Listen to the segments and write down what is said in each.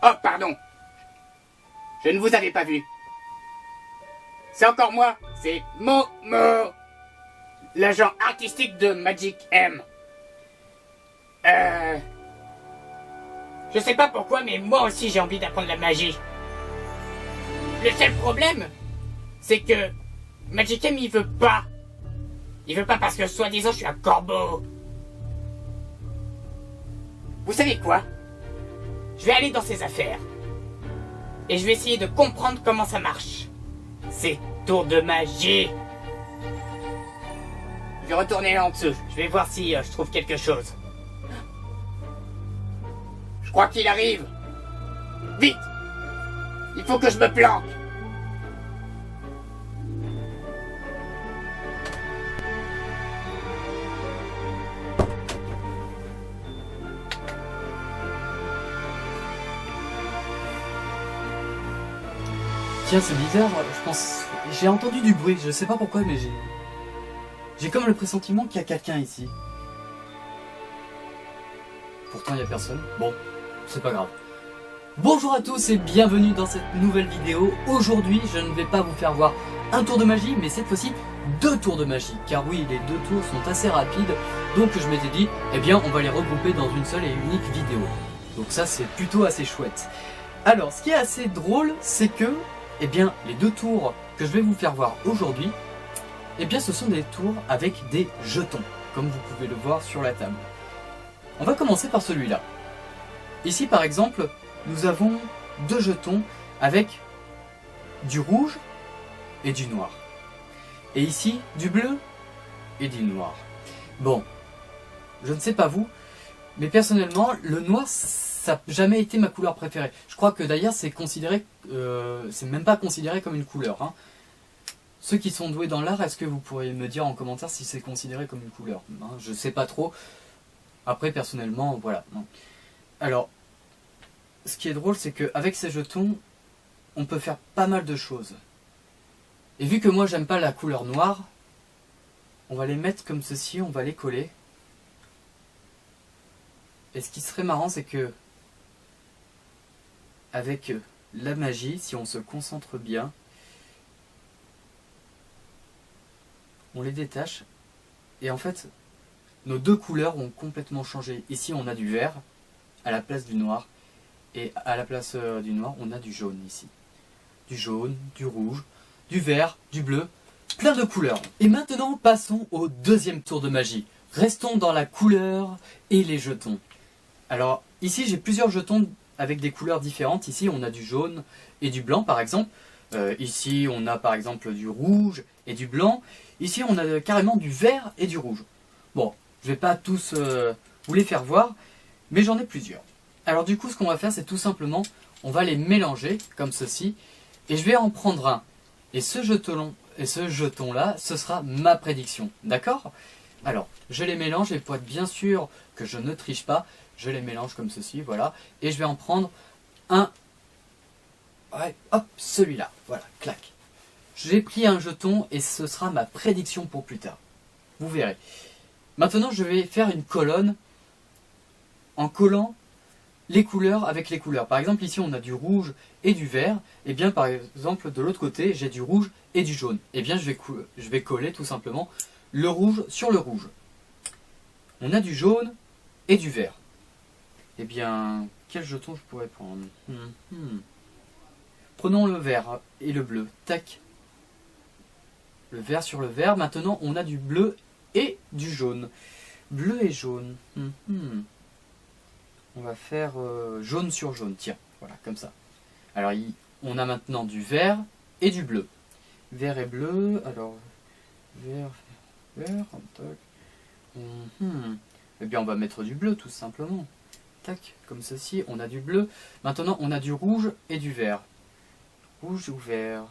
Oh, pardon. Je ne vous avais pas vu. C'est encore moi, c'est Momo, l'agent artistique de Magic M. Je sais pas pourquoi, mais moi aussi j'ai envie d'apprendre la magie. Le seul problème, c'est que Magic M il veut pas. Il veut pas parce que soi-disant je suis un corbeau. Vous savez quoi? Je vais aller dans ses affaires. Et je vais essayer de comprendre comment ça marche. Ces tours de magie. Je vais retourner en dessous. Je vais voir si je trouve quelque chose. Je crois qu'il arrive. Vite! Il faut que je me planque. Tiens, c'est bizarre, je pense... J'ai entendu du bruit, je sais pas pourquoi, mais j'ai comme le pressentiment qu'il y a quelqu'un ici. Pourtant, il n'y a personne. Bon, c'est pas grave. Bonjour à tous et bienvenue dans cette nouvelle vidéo. Aujourd'hui, je ne vais pas vous faire voir un tour de magie, mais cette fois-ci, 2 tours de magie. Car oui, les 2 tours sont assez rapides, donc je m'étais dit, eh bien, on va les regrouper dans une seule et unique vidéo. Donc ça, c'est plutôt assez chouette. Alors, ce qui est assez drôle, c'est que eh bien, les 2 tours que je vais vous faire voir aujourd'hui, eh bien, ce sont des tours avec des jetons, comme vous pouvez le voir sur la table. On va commencer par celui-là. Ici, par exemple, nous avons 2 jetons avec du rouge et du noir. Et ici, du bleu et du noir. Bon, je ne sais pas vous, mais personnellement, le noir, ça n'a jamais été ma couleur préférée. Je crois que d'ailleurs c'est considéré, c'est même pas considéré comme une couleur. Hein. Ceux qui sont doués dans l'art, est-ce que vous pourriez me dire en commentaire si c'est considéré comme une couleur, hein? Je sais pas trop. Après personnellement, voilà. Alors, ce qui est drôle, c'est qu'avec ces jetons, on peut faire pas mal de choses. Et vu que moi j'aime pas la couleur noire, on va les mettre comme ceci, on va les coller. Et ce qui serait marrant, c'est que avec la magie, si on se concentre bien, on les détache et en fait nos 2 couleurs ont complètement changé. Ici on a du vert à la place du noir et à la place du noir on a du jaune ici. Du jaune, du rouge, du vert, du bleu, plein de couleurs. Et maintenant passons au 2e tour de magie. Restons dans la couleur et les jetons. Alors ici j'ai plusieurs jetons avec des couleurs différentes. Ici on a du jaune et du blanc par exemple. Ici on a par exemple du rouge et du blanc. Ici on a carrément du vert et du rouge. Bon, je vais pas tous vous les faire voir, mais j'en ai plusieurs. Alors du coup ce qu'on va faire, c'est tout simplement, on va les mélanger comme ceci. Et je vais en prendre un. Et ce jeton là, ce sera ma prédiction. D'accord? Alors, je les mélange et pour être bien sûr que je ne triche pas, je les mélange comme ceci, voilà. Et je vais en prendre un. Ouais, hop, celui-là. Voilà, clac. J'ai pris un jeton et ce sera ma prédiction pour plus tard. Vous verrez. Maintenant, je vais faire une colonne en collant les couleurs avec les couleurs. Par exemple, ici, on a du rouge et du vert. Et bien, par exemple, de l'autre côté, j'ai du rouge et du jaune. Et bien, je vais coller tout simplement le rouge sur le rouge. On a du jaune et du vert. Eh bien, quel jeton je pourrais prendre? Prenons le vert et le bleu. Tac. Le vert sur le vert. Maintenant, on a du bleu et du jaune. Bleu et jaune. On va faire jaune sur jaune. Tiens, voilà, comme ça. Alors, on a maintenant du vert et du bleu. Vert et bleu. Alors, vert, vert, tac. Eh bien, on va mettre du bleu, tout simplement. Tac, comme ceci, on a du bleu. Maintenant, on a du rouge et du vert. Rouge ou vert.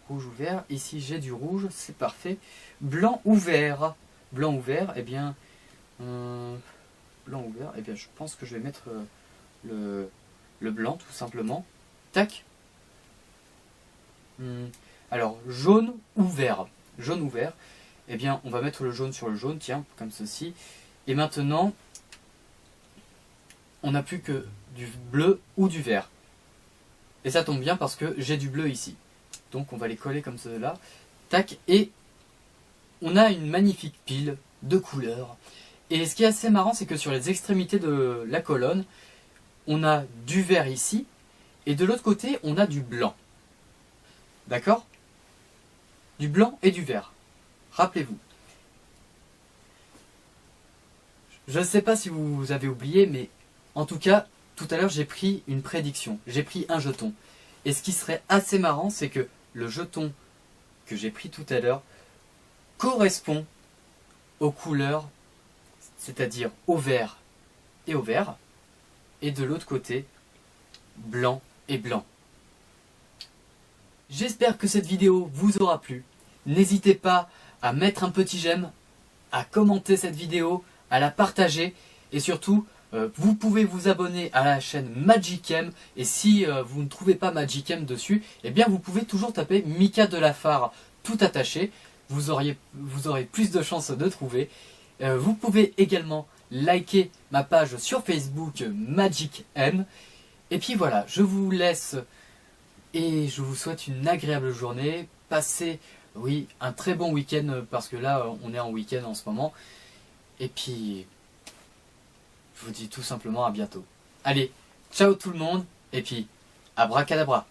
Rouge ou vert. Ici, j'ai du rouge, c'est parfait. Blanc ou vert. Blanc ou vert, eh bien... blanc ou vert, eh bien, je pense que je vais mettre le blanc, tout simplement. Tac. Alors, jaune ou vert. Jaune ou vert. Eh bien, on va mettre le jaune sur le jaune, tiens, comme ceci. Et maintenant, on n'a plus que du bleu ou du vert. Et ça tombe bien parce que j'ai du bleu ici. Donc on va les coller comme cela. Tac, et on a une magnifique pile de couleurs. Et ce qui est assez marrant, c'est que sur les extrémités de la colonne, on a du vert ici, et de l'autre côté, on a du blanc. D'accord? Du blanc et du vert. Rappelez-vous. Je ne sais pas si vous avez oublié, mais en tout cas, tout à l'heure, j'ai pris une prédiction. J'ai pris un jeton. Et ce qui serait assez marrant, c'est que le jeton que j'ai pris tout à l'heure correspond aux couleurs, c'est-à-dire au vert et au vert, et de l'autre côté, blanc et blanc. J'espère que cette vidéo vous aura plu. N'hésitez pas à mettre un petit j'aime, à commenter cette vidéo, à la partager, et surtout, vous pouvez vous abonner à la chaîne Magicem, et si vous ne trouvez pas Magicem dessus, eh bien vous pouvez toujours taper Mika Delafare tout attaché, vous aurez plus de chances de trouver. Vous pouvez également liker ma page sur Facebook Magicem, et puis voilà, je vous laisse et je vous souhaite une agréable journée, passez oui, un très bon week-end, parce que là on est en week-end en ce moment, et puis je vous dis tout simplement à bientôt. Allez, ciao tout le monde, et puis abracadabra.